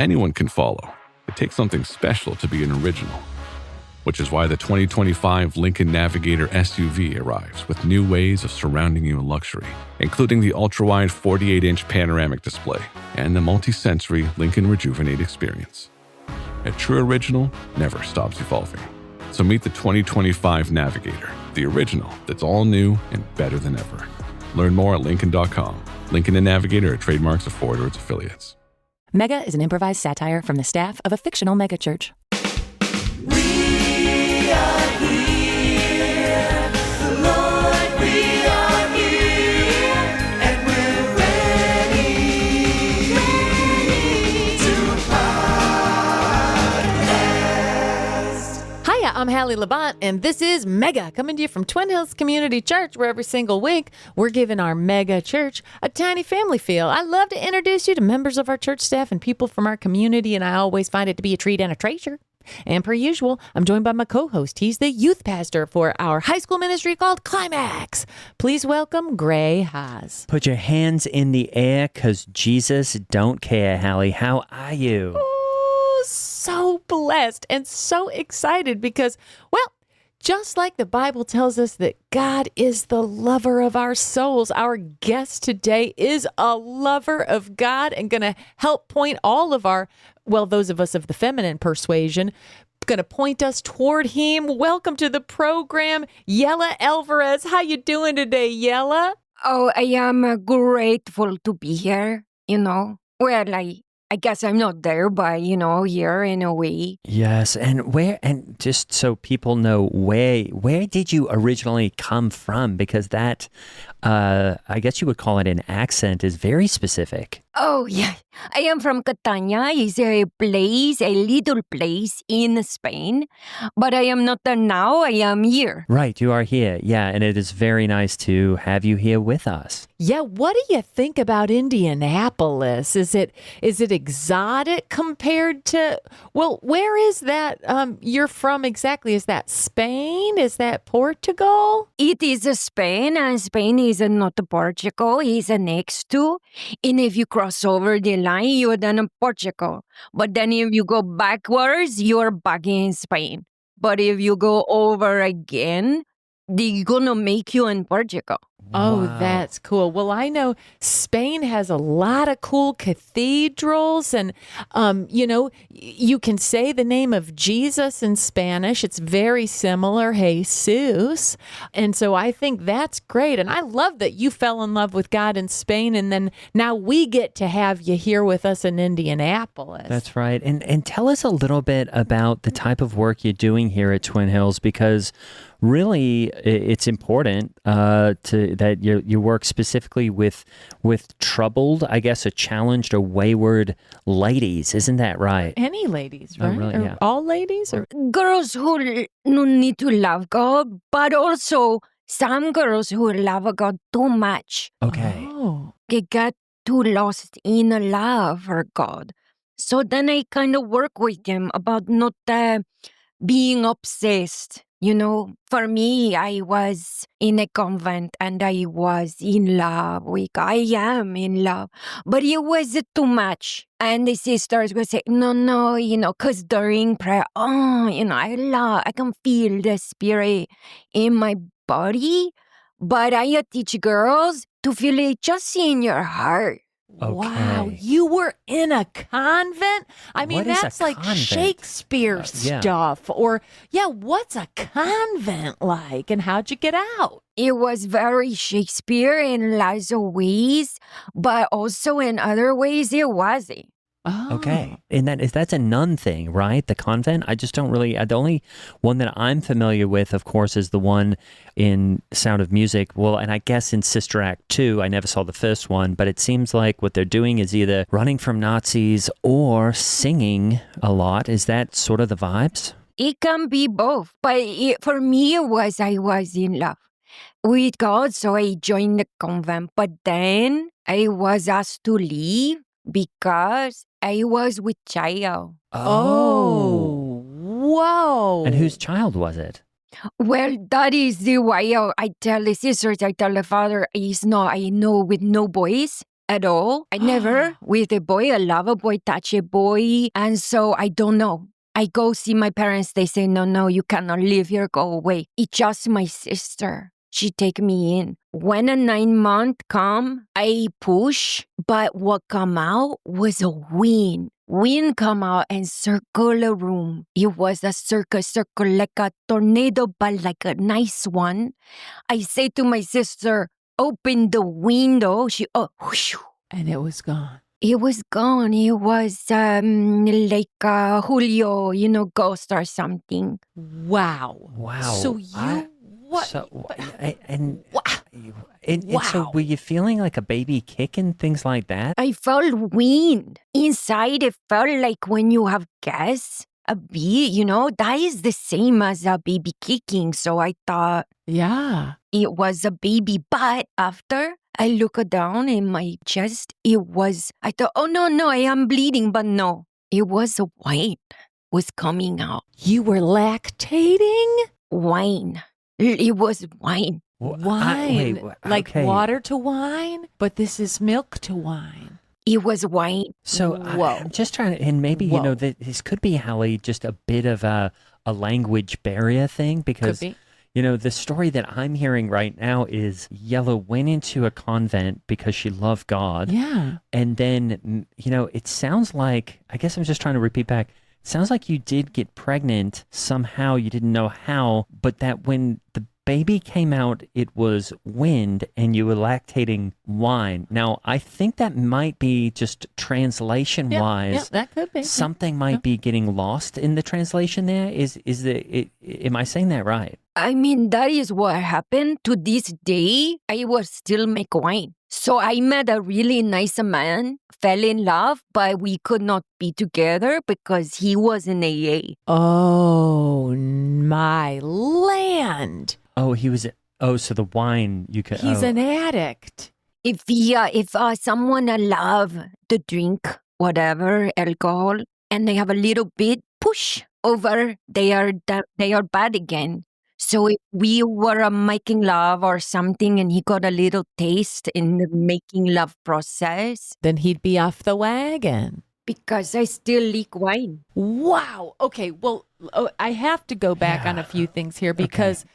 Anyone can follow. It takes something special to be an original, which is why the 2025 Lincoln Navigator SUV arrives with new ways of surrounding you in luxury, including the ultra-wide 48-inch panoramic display and the multi-sensory Lincoln Rejuvenate experience. A true original never stops evolving. So meet the 2025 Navigator, the original that's all new and better than ever. Learn more at Lincoln.com. Lincoln and Navigator are trademarks of Ford or its affiliates. Mega is an improvised satire from the staff of a fictional megachurch. We are here, Lord, we are here, and we're ready to podcast. Hiya, I'm Hallie Levant, and this is Mega, coming to you from Twin Hills Community Church, where every single week we're giving our mega church a tiny family feel. I love to introduce you to members of our church staff and people from our community, and I always find it to be a treat and a treasure. And per usual, I'm joined by my co-host. He's the youth pastor for our high school ministry called Climax. Please welcome Gray Haas. Put your hands in the air because Jesus don't care, Hallie. How are you? Oh, so blessed and so excited because, well, just like the Bible tells us that God is the lover of our souls, our guest today is a lover of God and going to help point all of our, well, those of us of the feminine persuasion, going to point us toward him. Welcome to the program, Jella Elvarez. How you doing today, Jella? Oh, I am grateful to be here, Well, I guess I'm not there, but, here in a way. Yes, and just so people know, where did you originally come from? Because that, I guess you would call it an accent, is very specific. Oh, yeah. I am from Catania. It's a little place in Spain. But I am not there now. I am here. Right, you are here. Yeah, and it is very nice to have you here with us. Yeah, what do you think about Indianapolis? Is it exotic compared to, well, where is that you're from exactly? Is that Spain? Is that Portugal? It is Spain, and Spain is not Portugal. It's next to. And if you cross over the line, you're then in Portugal. But then if you go backwards, you're back in Spain. But if you go over again, they're going to make you in Portugal. Oh, Wow. that's cool. Well, I know Spain has a lot of cool cathedrals and, you can say the name of Jesus in Spanish. It's very similar, Jesus. And so I think that's great. And I love that you fell in love with God in Spain. And then now we get to have you here with us in Indianapolis. That's right. And tell us a little bit about the type of work you're doing here at Twin Hills, because really it's important that you work specifically with troubled, I guess, or challenged or wayward ladies. Isn't that right? Any ladies, right? Oh, really? Or Yeah. all ladies? Or Girls who need to love God, but also some girls who love God too much. Okay. Oh. They get too lost in love for God. So then I kind of work with them about not being obsessed. For me, I was in a convent and I was in love with God. I am in love. But it was too much. And the sisters would say, no, because during prayer, I can feel the spirit in my body. But I teach girls to feel it just in your heart. Okay. Wow, you were in a convent? I mean, What is a that's like convent? Shakespeare Yeah. stuff. Or, what's a convent like? And how'd you get out? It was very Shakespeare in lots of ways, but also in other ways it wasn't. Oh. Okay. And that's a nun thing, right? The convent? I just don't really, the only one that I'm familiar with, of course, is the one in Sound of Music. Well, and I guess in Sister Act 2, I never saw the first one, but it seems like what they're doing is either running from Nazis or singing a lot. Is that sort of the vibes? It can be both, but for me I was in love with God, so I joined the convent. But then I was asked to leave because I was with child. Oh, whoa. And whose child was it? Well, that is the why I tell the sisters, I tell the father, I know with no boys. at all. I never with a boy. I love a boy, touch a boy. And so I don't know. I go see my parents. They say, no, you cannot live here. Go away. It's just my sister. She take me in. When a 9-month come, I push. But what come out was a wind. Wind come out and circle a room. It was a circle like a tornado, but like a nice one. I say to my sister, open the window. She, whoosh. And it was gone. It was gone. It was like Julio, ghost or something. Wow. Wow. So you what? So, but- and Wow. so were you feeling like a baby kick and things like that? I felt wind. Inside, it felt like when you have gas, a bee, that is the same as a baby kicking. So I thought Yeah. it was a baby. But after I looked down in my chest, I thought, oh, no, I am bleeding. But no, it was a wine was coming out. You were lactating? Wine. It was wine. Wine. Like okay. water to wine? But this is milk to wine. It was wine. So Whoa. I'm just trying to, and maybe, Whoa. this could be, Hallie, just a bit of a language barrier thing because, Could the story that I'm hearing right now is Jella went into a convent because she loved God. Yeah. And then, it sounds like, I guess I'm just trying to repeat back. It sounds like you did get pregnant somehow. You didn't know how, but that when the baby came out, it was wind and you were lactating wine. Now, I think that might be just translation-wise. Yeah, that could be. Something might be getting lost in the translation there. Am I saying that right? I mean, that is what happened. To this day, I was still make wine. So I met a really nice man, fell in love, but we could not be together because he was in AA. Oh, my land. Oh, so the wine you could. He's an addict. If someone love the drink, whatever, alcohol, and they have a little bit push over, they are bad again. So if we were making love or something and he got a little taste in the making love process, Then he'd be off the wagon. because I still leak wine. Wow. Okay. Well, I have to go back on a few things here because,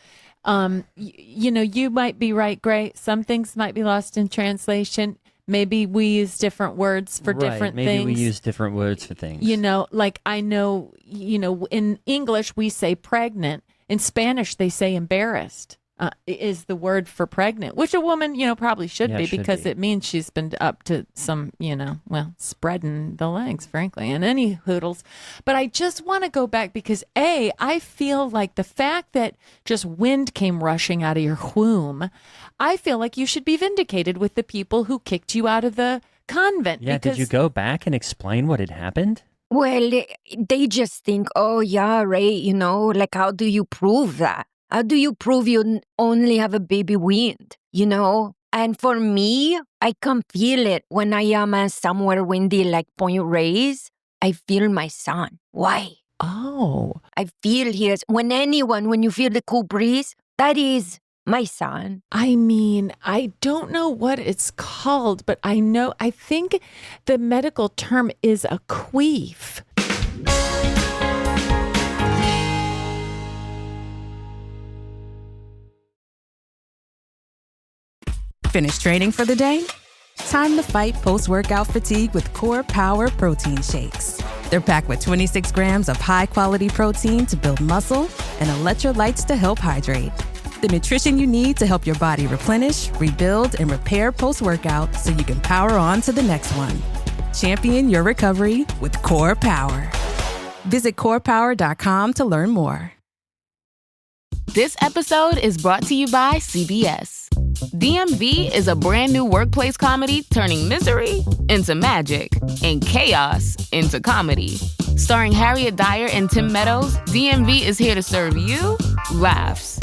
you might be right, Gray. Some things might be lost in translation. Maybe we use different words for different Maybe things. we use different words for things. Like I know, in English we say pregnant. In Spanish they say embarrassed. Is the word for pregnant, which a woman, probably should Yeah, be should because be. it means she's been up to some, spreading the legs, frankly, and any hoodles. But I just want to go back because I feel like the fact that just wind came rushing out of your womb, I feel like you should be vindicated with the people who kicked you out of the convent. Yeah, because did you go back and explain what had happened? Well, they just think, oh, yeah, Ray, like how do you prove that? How do you prove you only have a baby wind, And for me, I can feel it when I am somewhere windy like Point Reyes. I feel my son. Why? Oh, I feel his. When you feel the cool breeze, that is my son. I mean, I don't know what it's called, but I think the medical term is a queef. Finished training for the day? Time to fight post-workout fatigue with Core Power Protein Shakes. They're packed with 26 grams of high-quality protein to build muscle and electrolytes to help hydrate. The nutrition you need to help your body replenish, rebuild, and repair post-workout so you can power on to the next one. Champion your recovery with Core Power. Visit corepower.com to learn more. This episode is brought to you by CBS. DMV is a brand new workplace comedy turning misery into magic and chaos into comedy. Starring Harriet Dyer and Tim Meadows, DMV is here to serve you laughs.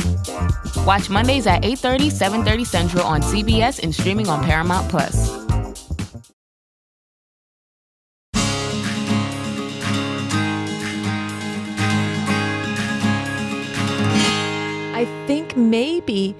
Watch Mondays at 8:30, 7:30 Central on CBS and streaming on Paramount+. I think maybe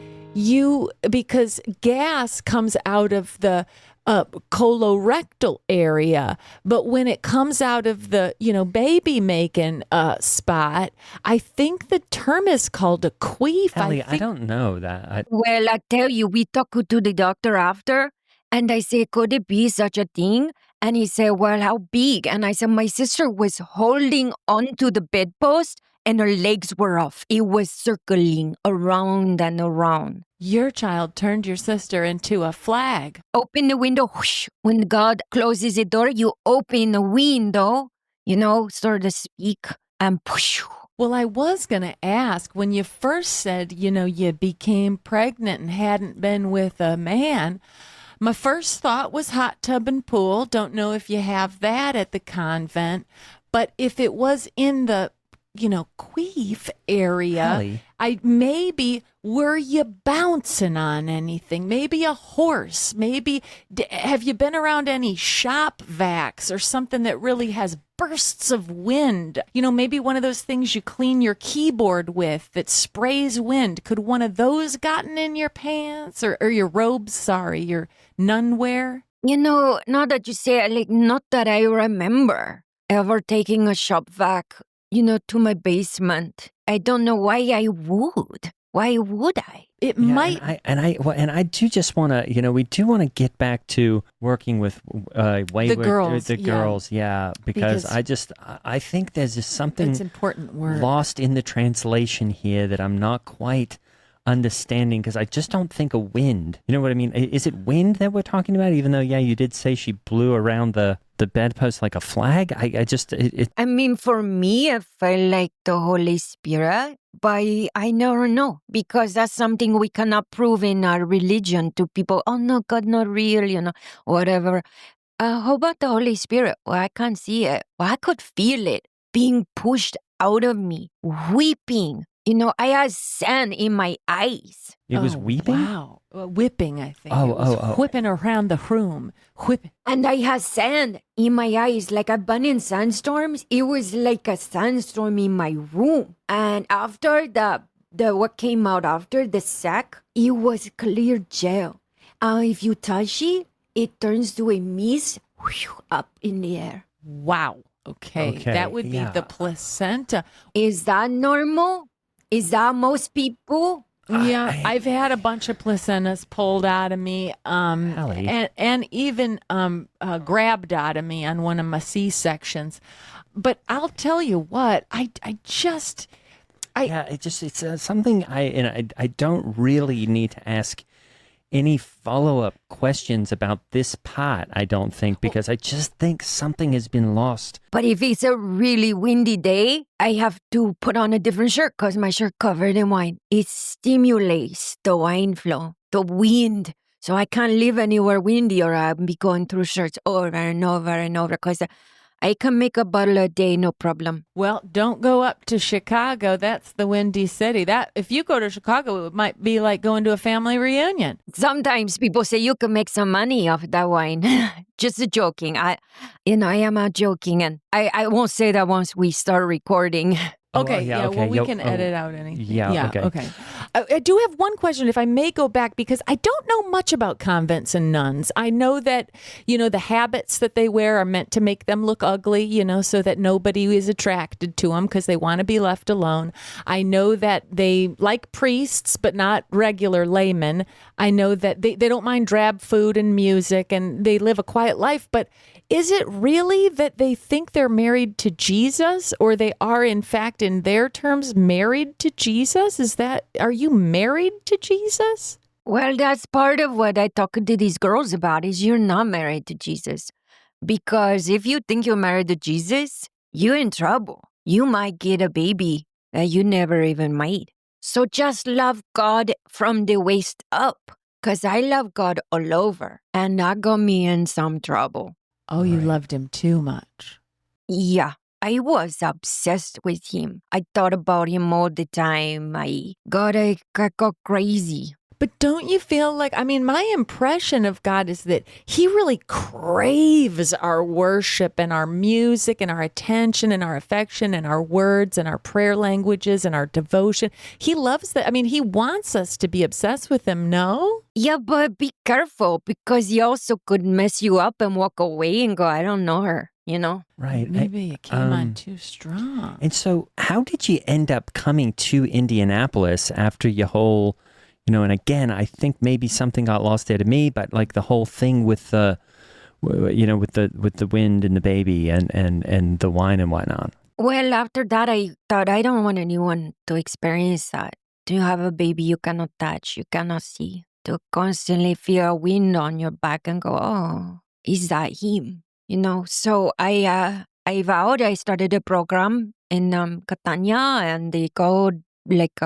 because gas comes out of the colorectal area. But when it comes out of the, baby making spot, I think the term is called a queef. I don't know that. Well, I tell you, we talked to the doctor after, and I said, could it be such a thing? And he said, well, how big? And I said, my sister was holding onto the bedpost and her legs were off. It was circling around and around. Your child turned your sister into a flag. Open the window. Whoosh. When God closes the door, you open the window, so to speak, and whoosh. Well, I was going to ask, when you first said, you became pregnant and hadn't been with a man, my first thought was hot tub and pool. Don't know if you have that at the convent. But if it was in the, queef area, were you bouncing on anything? Maybe a horse? Maybe, have you been around any shop vacs or something that really has bursts of wind? Maybe one of those things you clean your keyboard with that sprays wind. Could one of those gotten in your pants or your robes? Your nun wear? Now that you say it, not that I remember ever taking a shop vac, to my basement. I don't know why I would. Why would I? It might. And I do just want to, we do want to get back to working with wayward girls, girls, because I think there's just something it's important word lost in the translation here that I'm not quite understanding, because I just don't think of wind. You know what I mean? Is it wind that we're talking about? Even though, you did say she blew around the bedpost like a flag. I mean, for me, I felt like the Holy Spirit, but I never know, because that's something we cannot prove in our religion to people. Oh no, God not real, whatever. How about the Holy Spirit? Well, I can't see it. Well, I could feel it being pushed out of me, weeping. I had sand in my eyes. It was weeping? Wow. Whipping, I think. Oh. Whipping around the room. Whipping. And I had sand in my eyes. Like I've been in sandstorms. It was like a sandstorm in my room. And after the what came out after the sack, it was clear gel. If you touch it, it turns to a mist up in the air. Wow. Okay. That would be the placenta. Is that normal? Is that most people? Yeah, I've had a bunch of placentas pulled out of me, and even grabbed out of me on one of my C-sections. But I'll tell you what, it's something I don't really need to ask any follow-up questions about this part, I don't think, because I just think something has been lost. But if it's a really windy day, I have to put on a different shirt because my shirt covered in wine. It stimulates the wine flow, the wind. So I can't live anywhere windy or I'll be going through shirts over and over and over because I can make a bottle a day, no problem. Well, don't go up to Chicago. That's the Windy City. That if you go to Chicago, it might be like going to a family reunion. Sometimes people say you can make some money off that wine. Just joking. I am joking, and I won't say that once we start recording. Okay, well, we can edit out anything. Yeah, okay. I do have one question, if I may go back, because I don't know much about convents and nuns. I know that, the habits that they wear are meant to make them look ugly, so that nobody is attracted to them because they want to be left alone. I know that they like priests, but not regular laymen. I know that they don't mind drab food and music, and they live a quiet life, but is it really that they think they're married to Jesus, or they are, in fact, in their terms, married to Jesus? Are you married to Jesus? Well, that's part of what I talk to these girls about, is you're not married to Jesus. Because if you think you're married to Jesus, you're in trouble. You might get a baby that you never even made. So just love God from the waist up, because I love God all over, and that got me in some trouble. Oh, you loved him too much. Yeah, I was obsessed with him. I thought about him all the time. I got crazy. But don't you feel like, I mean, my impression of God is that he really craves our worship and our music and our attention and our affection and our words and our prayer languages and our devotion. He loves that. I mean, he wants us to be obsessed with him, no? Yeah, but be careful because he also could mess you up and walk away and go, I don't know her, you know? Right. Maybe it came on too strong. And so how did you end up coming to Indianapolis after your whole, and again, I think maybe something got lost there to me, but like the whole thing with the, with the wind and the baby and the wine and whatnot. Well, after that, I thought I don't want anyone to experience that. To have a baby you cannot touch, you cannot see. To constantly feel a wind on your back and go, oh, is that him? So I vowed. I started a program in Catania, and they go like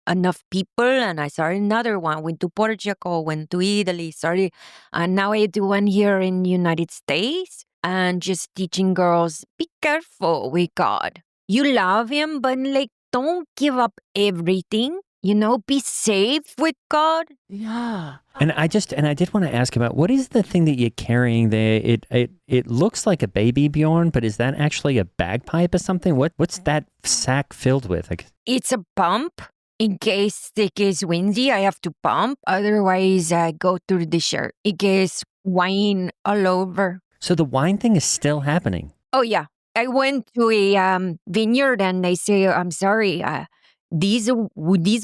enough people, and I started another one. Went to Portugal, went to Italy, started, and now I do one here in the United States, and just teaching girls, be careful with God. You love him, but like don't give up everything. Be safe with God. Yeah. And I did want to ask about what is the thing that you're carrying there? It looks like a baby, Bjorn, but is that actually a bagpipe or something? What's that sack filled with? It's a pump. In case it gets windy, I have to pump. Otherwise, I go through the shirt. It gets wine all over. So the wine thing is still happening. Oh, yeah. I went to a vineyard and they say, I'm sorry, these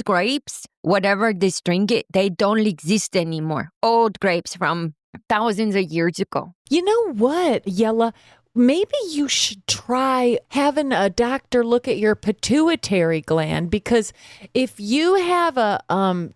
grapes, whatever this drink, they don't exist anymore. Old grapes from thousands of years ago. You know what, Jella? Maybe you should try having a doctor look at your pituitary gland, because if you have a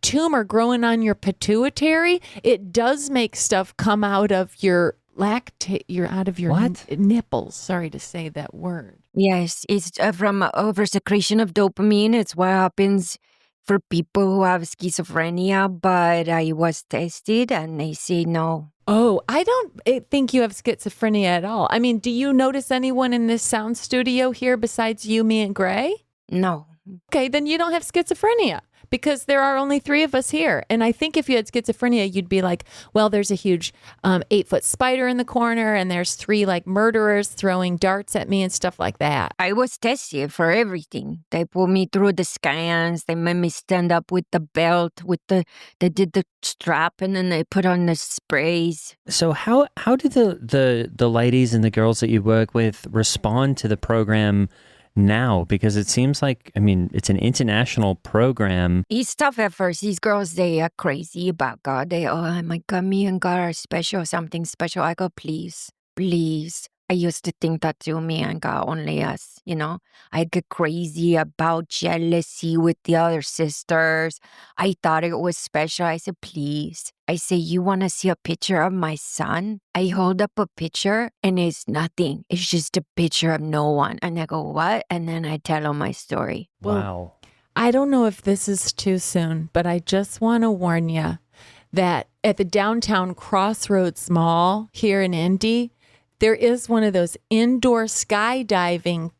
tumor growing on your pituitary, it does make stuff come out of your nipples. Sorry to say that word. Yes, it's from oversecretion of dopamine. It's what happens for people who have schizophrenia, but I was tested and they say no. Oh, I don't think you have schizophrenia at all. I mean, do you notice anyone in this sound studio here besides you, me, and Gray? No. Okay, then you don't have schizophrenia, because there are only 3 of us here. And I think if you had schizophrenia, you'd be like, well, there's a huge 8-foot spider in the corner, and there's 3 like murderers throwing darts at me and stuff like that. I was tested for everything. They put me through the scans. They made me stand up with the belt, they did the strap, and then they put on the sprays. So how do the ladies and the girls that you work with respond to the program now? Because it seems like, it's an international program. It's tough at first. These girls, they are crazy about God. Oh my God, me and God are special, something special. I go, please. I used to think that too, me and God, only us, I get crazy about jealousy with the other sisters. I thought it was special. I said, please. I say, you want to see a picture of my son? I hold up a picture and it's nothing. It's just a picture of no one. And I go, what? And then I tell them my story. Wow. I don't know if this is too soon, but I just want to warn you that at the downtown Crossroads Mall here in Indy, there is one of those indoor skydiving,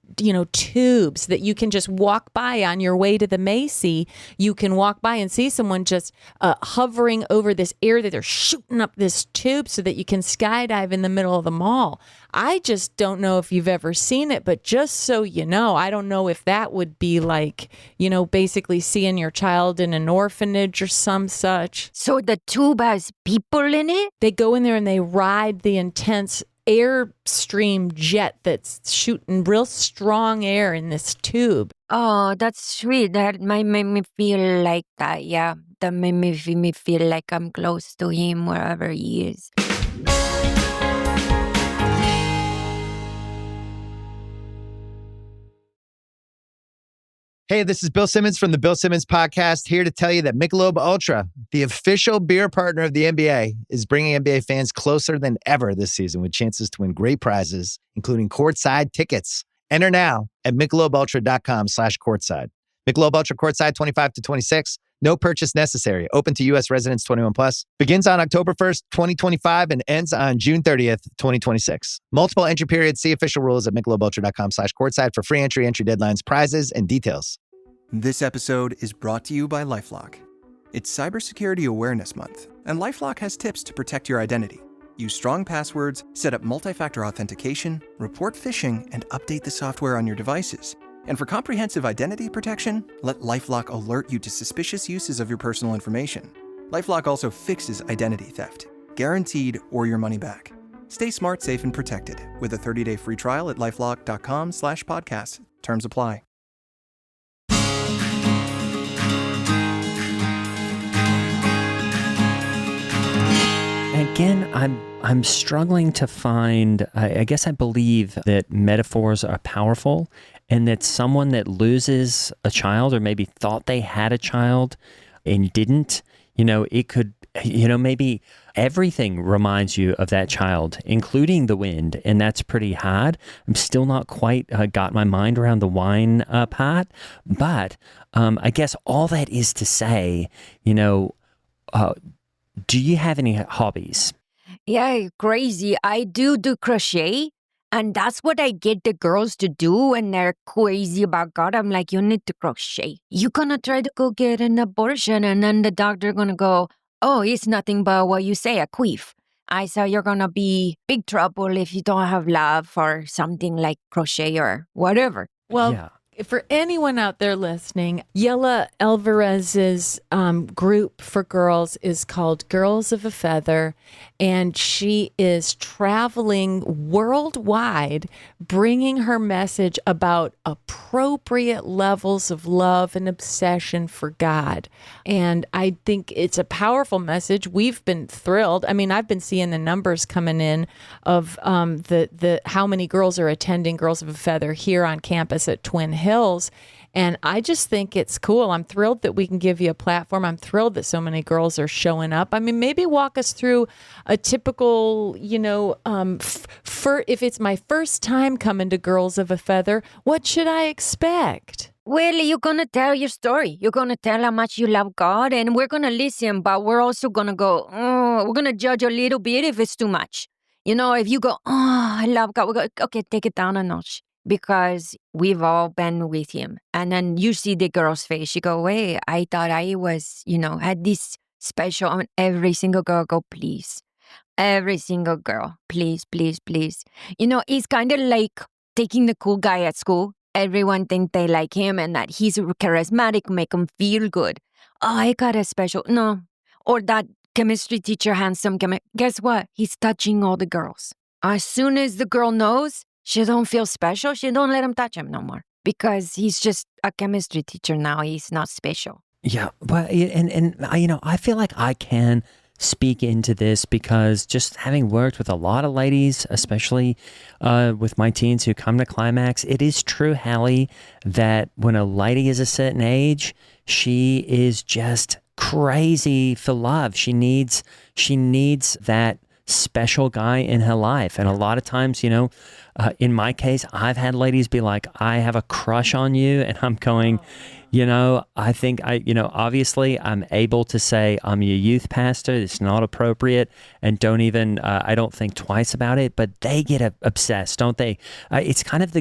tubes that you can just walk by on your way to the Macy. You can walk by and see someone just hovering over this air that they're shooting up this tube so that you can skydive in the middle of the mall. I just don't know if you've ever seen it, but just so you know, I don't know if that would be like, basically seeing your child in an orphanage or some such. So the tube has people in it? They go in there and they ride the intense airstream jet that's shooting real strong air in this tube. Oh, that's sweet. That might make me feel like that. Yeah, that made me feel like I'm close to him wherever he is. Hey, this is Bill Simmons from the Bill Simmons Podcast, here to tell you that Michelob Ultra, the official beer partner of the NBA, is bringing NBA fans closer than ever this season with chances to win great prizes, including courtside tickets. Enter now at michelobultra.com/courtside. Michelob Ultra Courtside 25 to 26. No purchase necessary. Open to U.S. residents 21 plus. Begins on October 1st, 2025 and ends on June 30th, 2026. Multiple entry periods. See official rules at michelobultra.com/courtside for free entry deadlines, prizes, and details. This episode is brought to you by LifeLock. It's Cybersecurity Awareness Month, and LifeLock has tips to protect your identity. Use strong passwords, set up multi-factor authentication, report phishing, and update the software on your devices. And for comprehensive identity protection, let LifeLock alert you to suspicious uses of your personal information. LifeLock also fixes identity theft, guaranteed or your money back. Stay smart, safe, and protected with a 30-day free trial at LifeLock.com/podcast. Terms apply. Again, I'm struggling to find, I guess I believe that metaphors are powerful, and that someone that loses a child or maybe thought they had a child and didn't, it could, maybe everything reminds you of that child, including the wind, and that's pretty hard. I'm still not quite got my mind around the wine part, but I guess all that is to say, do you have any hobbies? Yeah, crazy. I do crochet. And that's what I get the girls to do when they're crazy about God. I'm like, you need to crochet. You're going to try to go get an abortion. And then the doctor going to go, oh, it's nothing but what you say, a queef. I said, you're going to be big trouble if you don't have love for something like crochet or whatever. Well, Yeah. for anyone out there listening, Jella Elvarez's group for girls is called Girls of a Feather, and she is traveling worldwide, bringing her message about appropriate levels of love and obsession for God. And I think it's a powerful message. We've been thrilled. I mean, I've been seeing the numbers coming in of the how many girls are attending Girls of a Feather here on campus at Twin Hills. And I just think it's cool. I'm thrilled that we can give you a platform. I'm thrilled that so many girls are showing up. I mean, maybe walk us through a typical, if it's my first time coming to Girls of a Feather, what should I expect? Well, you're going to tell your story. You're going to tell how much you love God, and we're going to listen, but we're also going to go, we're going to judge a little bit if it's too much. If you go, I love God, we go, okay, take it down a notch. Because we've all been with him. And then you see the girl's face. You go, wait, I thought I was, had this special on every single girl. Go, please. Every single girl. Please, please, please. It's kind of like taking the cool guy at school. Everyone think they like him and that he's charismatic, make them feel good. Oh, I got a special. No. Or that chemistry teacher, handsome. Guess what? He's touching all the girls. As soon as the girl knows, she don't feel special. She don't let him touch him no more because he's just a chemistry teacher now. He's not special. Yeah, well, and I feel like I can speak into this because just having worked with a lot of ladies, especially with my teens who come to Climax, it is true, Hallie, that when a lady is a certain age, she is just crazy for love. She needs that special guy in her life. And a lot of times, in my case, I've had ladies be like, I have a crush on you. And I'm going, I think obviously I'm able to say I'm your youth pastor. It's not appropriate. And don't even, I don't think twice about it, but they get obsessed, don't they? It's kind of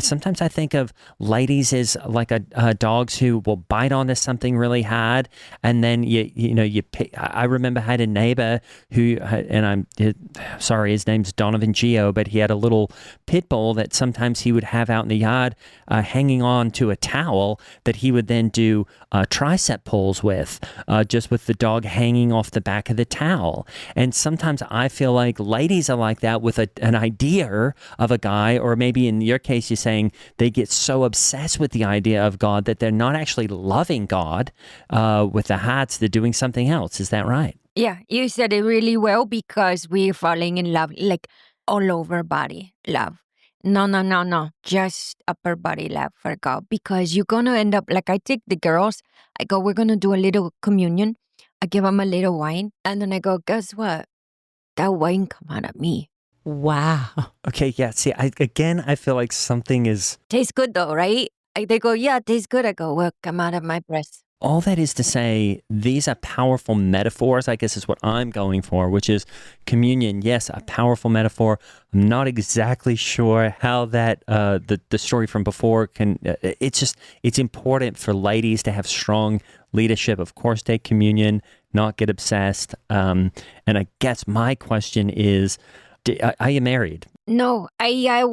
sometimes I think of ladies as like dogs who will bite onto something really hard. And then I remember I had a neighbor who, and I'm sorry, his name's Donovan Geo, but he had a little pit bull that sometimes he would have out in the yard hanging on to a towel that he would then do tricep pulls with, just with the dog hanging off the back of the towel. And sometimes I feel like ladies are like that with an idea of a guy, or maybe in your case, you're saying they get so obsessed with the idea of God that they're not actually loving God with their hearts. They're doing something else. Is that right? Yeah, you said it really well because we're falling in love, like all over body love. No. Just upper body love for God. Because you're going to end up, like I take the girls, I go, we're going to do a little communion. I give them a little wine. And then I go, guess what? That wine come out of me. Wow. Okay, yeah. See, I feel like something is... Tastes good though, right? They go, yeah, it tastes good. I go, well, come out of my breast. All that is to say, these are powerful metaphors, I guess is what I'm going for, which is communion. Yes, a powerful metaphor. I'm not exactly sure how that, the story from before can, it's important for ladies to have strong leadership, of course, take communion, not get obsessed. And I guess my question is, are you married? No, I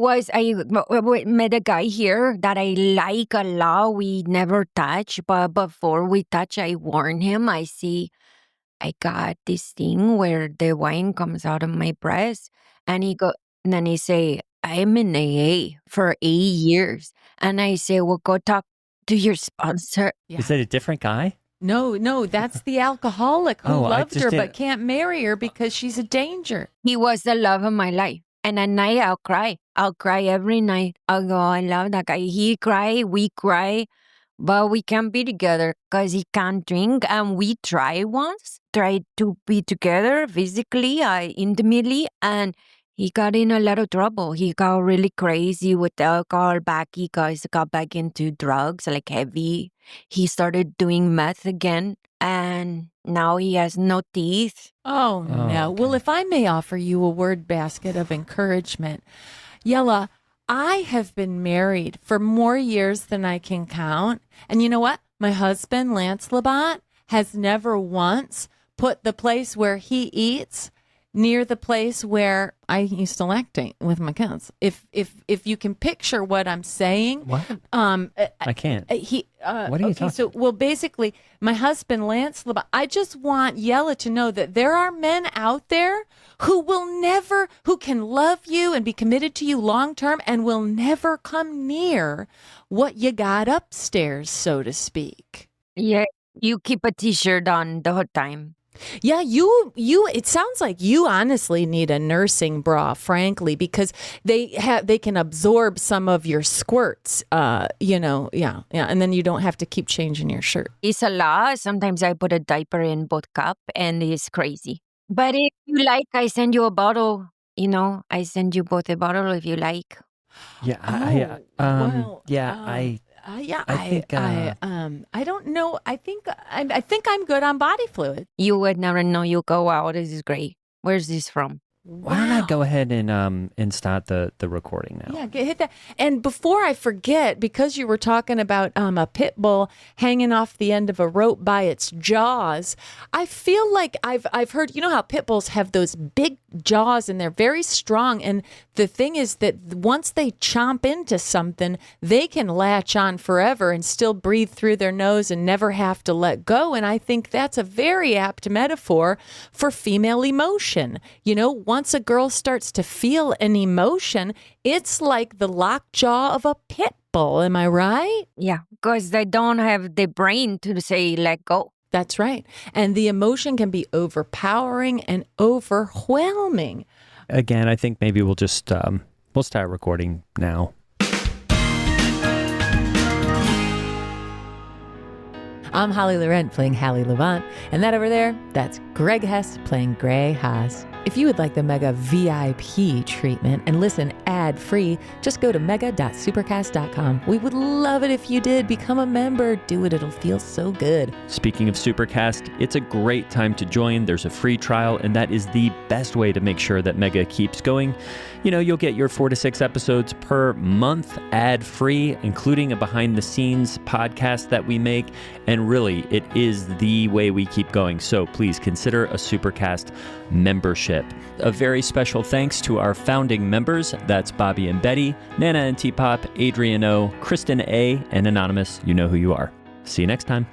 met a guy here that I like a lot. We never touch, but before we touch, I warn him. I see I got this thing where the wine comes out of my breast, and then he say, I'm in AA for 8 years. And I say, well, go talk to your sponsor. Yeah. Is that a different guy? No, that's the alcoholic who Oh, I loved just her didn't- but can't marry her because she's a danger. He was the love of my life. And at night, I'll cry. I'll cry every night. I'll go, I love that guy. He cry, we cry, but we can't be together because he can't drink. And we tried to be together physically, intimately, and he got in a lot of trouble. He got really crazy with alcohol back. He got back into drugs, like heavy. He started doing meth again, and now he has no teeth. Oh, no. okay. Well, if I may offer you a word basket of encouragement, Jella, I have been married for more years than I can count. And you know what? My husband, Lance Labatt, has never once put the place where he eats near the place where I used to lactate with my kids. If you can picture what I'm saying. What? I can't. What are you talking? So, well, basically, my husband, Lance Labatt, I just want Jella to know that there are men out there who can love you and be committed to you long term and will never come near what you got upstairs, so to speak. Yeah, you keep a t-shirt on the whole time. Yeah, you it sounds like you honestly need a nursing bra, frankly, because they can absorb some of your squirts, yeah, and then you don't have to keep changing your shirt. It's a lot. Sometimes I put a diaper in both cup, and it's crazy. But if you like, I send you a bottle. I send you both a bottle if you like. Yeah, I don't know. I think I'm good on body fluid. You would never know. You go, wow, this is great. Where's this from? Why don't I go ahead and start the recording now? Yeah, hit that. And before I forget, because you were talking about a pit bull hanging off the end of a rope by its jaws, I feel like I've heard, how pit bulls have those big jaws and they're very strong. And the thing is that once they chomp into something, they can latch on forever and still breathe through their nose and never have to let go. And I think that's a very apt metaphor for female emotion. Once a girl starts to feel an emotion, it's like the lockjaw of a pit bull. Am I right? Yeah, because they don't have the brain to say, let go. That's right. And the emotion can be overpowering and overwhelming. Again, I think maybe we'll just we'll start recording now. I'm Holly Laurent playing Hallie Levant, and that over there, that's Greg Hess playing Gray Haas. If you would like the Mega VIP treatment and listen ad-free, just go to mega.supercast.com. We would love it if you did. Become a member. Do it. It'll feel so good. Speaking of Supercast, it's a great time to join. There's a free trial, and that is the best way to make sure that Mega keeps going. You'll get your 4 to 6 episodes per month ad-free, including a behind-the-scenes podcast that we make. And really, it is the way we keep going. So please consider a Supercast membership. A very special thanks to our founding members. That's Bobby and Betty, Nana and T-Pop, Adrian O, Kristen A, and Anonymous. You know who you are. See you next time.